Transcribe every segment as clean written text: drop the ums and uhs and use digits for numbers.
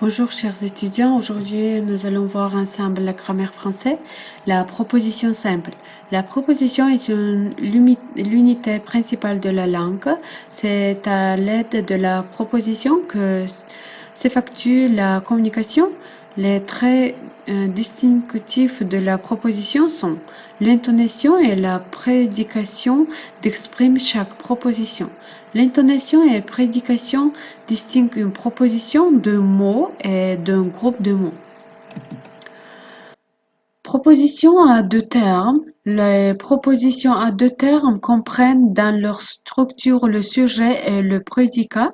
Bonjour chers étudiants, aujourd'hui nous allons voir ensemble la grammaire française, la proposition simple. La proposition est l'unité principale de la langue. C'est à l'aide de la proposition que s'effectue la communication. Les traits distinctifs de la proposition sont l'intonation et la prédication d'exprimer chaque proposition. L'intonation et prédication distinguent une proposition de mots et d'un groupe de mots. Propositions à deux termes. Les propositions à deux termes comprennent dans leur structure le sujet et le prédicat.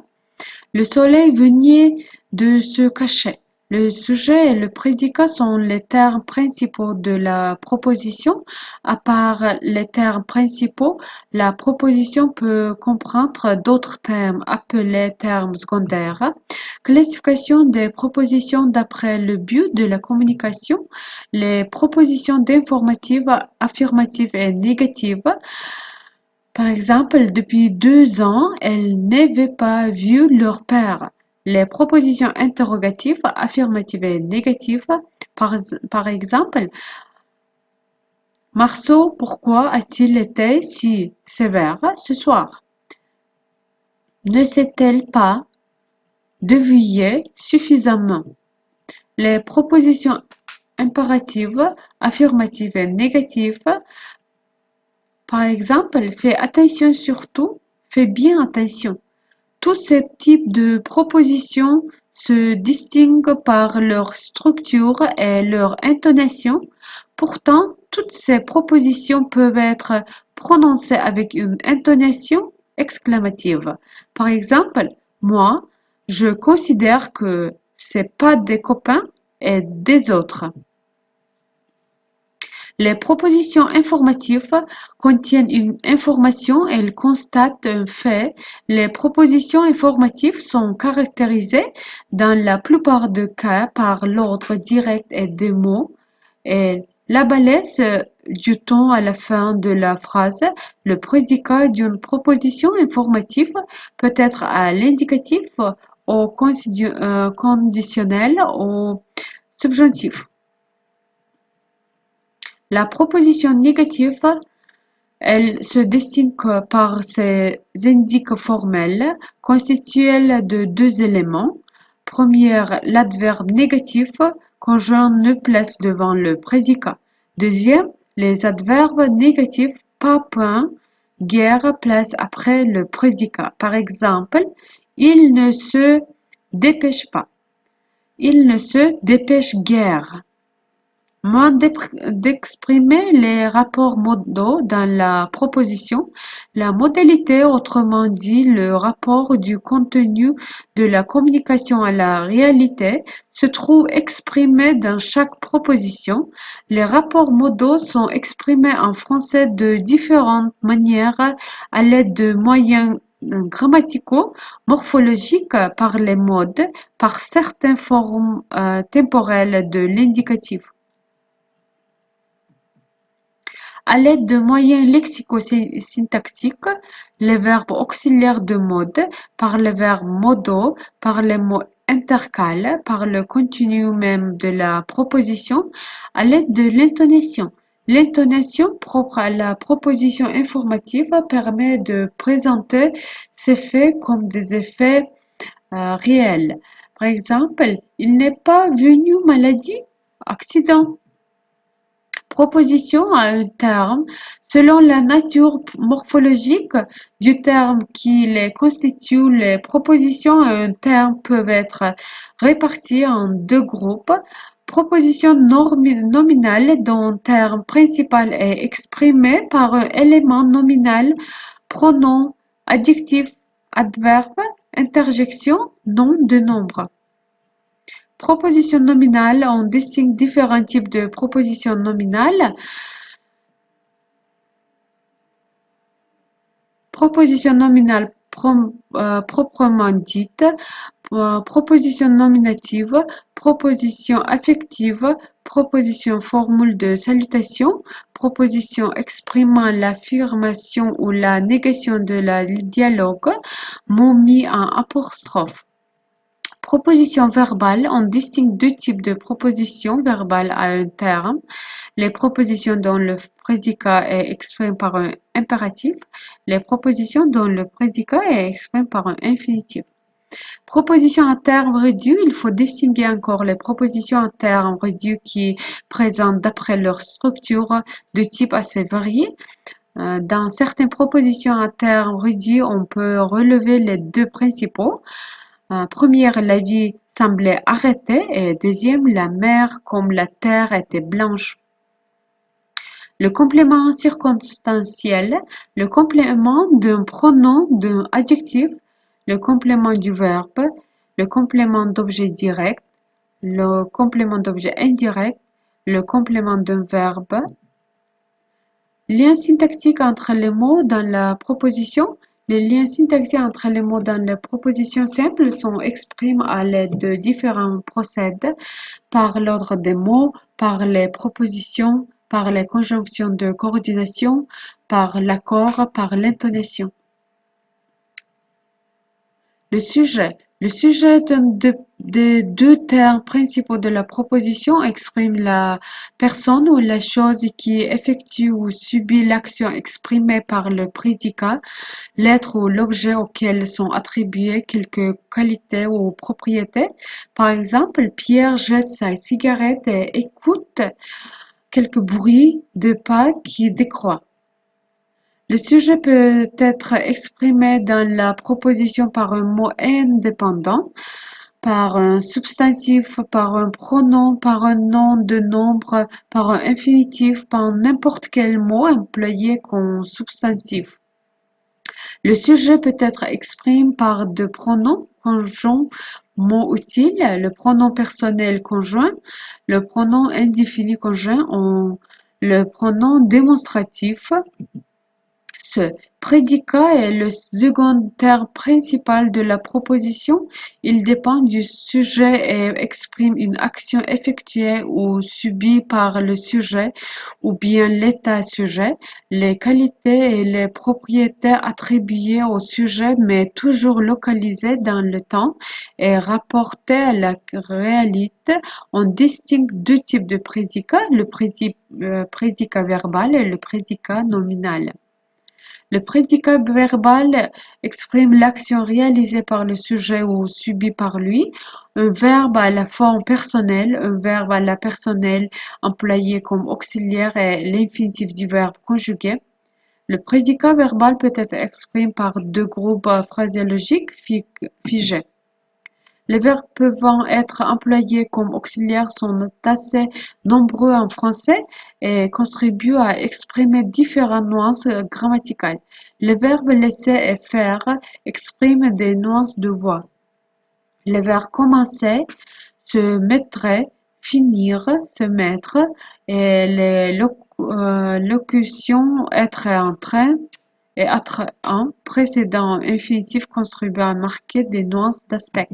Le soleil venait de se cacher. Le sujet et le prédicat sont les termes principaux de la proposition. À part les termes principaux, la proposition peut comprendre d'autres termes appelés termes secondaires. Classification des propositions d'après le but de la communication. Les propositions d'informative, affirmative et négative. Par exemple, depuis 2 ans, elles n'avaient pas vu leur père. Les propositions interrogatives, affirmatives et négatives. Par exemple, Marceau, pourquoi a-t-il été si sévère ce soir? Ne s'est-elle pas débrouillée suffisamment? Les propositions impératives, affirmatives et négatives. Par exemple, fais attention surtout, fais bien attention. Tous ces types de propositions se distinguent par leur structure et leur intonation. Pourtant, toutes ces propositions peuvent être prononcées avec une intonation exclamative. Par exemple, moi, je considère que c'est pas des copains et des autres. Les propositions informatives contiennent une information, elles constatent un fait. Les propositions informatives sont caractérisées dans la plupart des cas par l'ordre direct et des mots et la balise du temps à la fin de la phrase. Le prédicat d'une proposition informative peut être à l'indicatif, au conditionnel, au subjonctif. La proposition négative, elle se distingue par ses indices formels constitués de deux éléments. Première, l'adverbe négatif conjoint ne place devant le prédicat. Deuxième, les adverbes négatifs pas point, guère place après le prédicat. Par exemple, il ne se dépêche pas. Il ne se dépêche guère. Moins d'exprimer les rapports modaux dans la proposition, la modalité, autrement dit le rapport du contenu de la communication à la réalité, se trouve exprimé dans chaque proposition. Les rapports modaux sont exprimés en français de différentes manières à l'aide de moyens grammaticaux, morphologiques par les modes, par certaines formes temporelles de l'indicatif. À l'aide de moyens lexico-syntaxiques, les verbes auxiliaires de mode, par les verbes modaux, par les mots intercales, par le continu même de la proposition, à l'aide de l'intonation. L'intonation propre à la proposition informative permet de présenter ces faits comme des effets réels. Par exemple, il n'est pas venu maladie, accident. Proposition à un terme selon la nature morphologique du terme qui les constitue. Les propositions à un terme peuvent être réparties en deux groupes. Proposition nominale dont le terme principal est exprimé par un élément nominal, pronom, adjectif, adverbe, interjection, nom de nombre. Proposition nominale, on distingue différents types de propositions nominales. Proposition nominale proprement dite, proposition nominative, proposition affective, proposition formule de salutation, proposition exprimant l'affirmation ou la négation de la dialogue, mot mis en apostrophe. Proposition verbale, on distingue deux types de propositions verbales à un terme. Les propositions dont le prédicat est exprimé par un impératif, les propositions dont le prédicat est exprimé par un infinitif. Propositions à terme réduit, il faut distinguer encore les propositions à terme réduit qui présentent d'après leur structure de type assez varié. Dans certaines propositions à terme réduit, on peut relever les deux principaux. Première, la vie semblait arrêtée et deuxième, la mer comme la terre était blanche. Le complément circonstanciel, le complément d'un pronom, d'un adjectif, le complément du verbe, le complément d'objet direct, le complément d'objet indirect, le complément d'un verbe. Lien syntaxique entre les mots dans la proposition. Les liens syntaxiques entre les mots dans les propositions simples sont exprimés à l'aide de différents procèdés, par l'ordre des mots, par les propositions, par les conjonctions de coordination, par l'accord, par l'intonation. Le sujet. Le sujet des deux termes principaux de la proposition exprime la personne ou la chose qui effectue ou subit l'action exprimée par le prédicat, l'être ou l'objet auquel sont attribuées quelques qualités ou propriétés. Par exemple, Pierre jette sa cigarette et écoute quelques bruits de pas qui décroît. Le sujet peut être exprimé dans la proposition par un mot indépendant, par un substantif, par un pronom, par un nom de nombre, par un infinitif, par n'importe quel mot employé comme substantif. Le sujet peut être exprimé par deux pronoms conjoints mots utiles, le pronom personnel conjoint, le pronom indéfini conjoint ou le pronom démonstratif. Ce prédicat est le second terme principal de la proposition. Il dépend du sujet et exprime une action effectuée ou subie par le sujet ou bien l'état sujet, les qualités et les propriétés attribuées au sujet mais toujours localisées dans le temps et rapportées à la réalité. On distingue deux types de prédicats, le prédicat verbal et le prédicat nominal. Le prédicat verbal exprime l'action réalisée par le sujet ou subie par lui. Un verbe à la forme personnelle, un verbe à la personnelle employé comme auxiliaire est l'infinitif du verbe conjugué. Le prédicat verbal peut être exprimé par deux groupes phraséologiques figés. Les verbes pouvant être employés comme auxiliaires sont assez nombreux en français et contribuent à exprimer différentes nuances grammaticales. Les verbes laisser et faire expriment des nuances de voix. Les verbes commencer, se mettre, finir, se mettre et les locutions être en train et être en précédent infinitif contribuent à marquer des nuances d'aspect.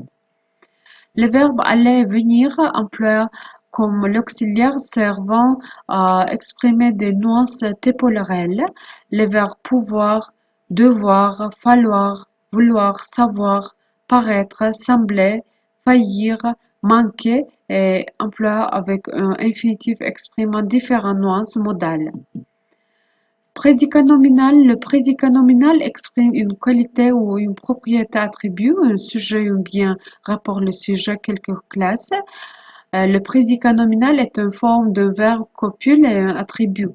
Le verbe aller et venir emploie comme l'auxiliaire servant à exprimer des nuances temporelles. Les verbes pouvoir, devoir, falloir, vouloir, savoir, paraître, sembler, faillir, manquer et emploie avec un infinitif exprimant différentes nuances modales. Prédicat nominal. Le prédicat nominal exprime une qualité ou une propriété attribue, un sujet ou bien rapporte le sujet quelque classe. Le prédicat nominal est une forme de verbe copule et un attribut.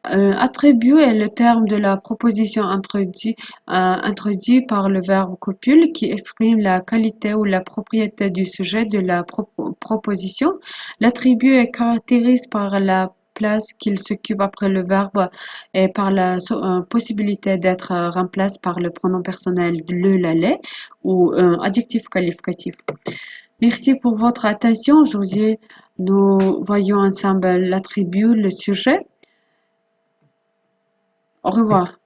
Un attribut est le terme de la proposition introduit par le verbe copule qui exprime la qualité ou la propriété du sujet de la proposition. L'attribut est caractérisé par la place qu'il s'occupe après le verbe et par la possibilité d'être remplacé par le pronom personnel le, la, les ou un adjectif qualificatif. Merci pour votre attention. Aujourd'hui, nous voyons ensemble l'attribut, le sujet. Au revoir.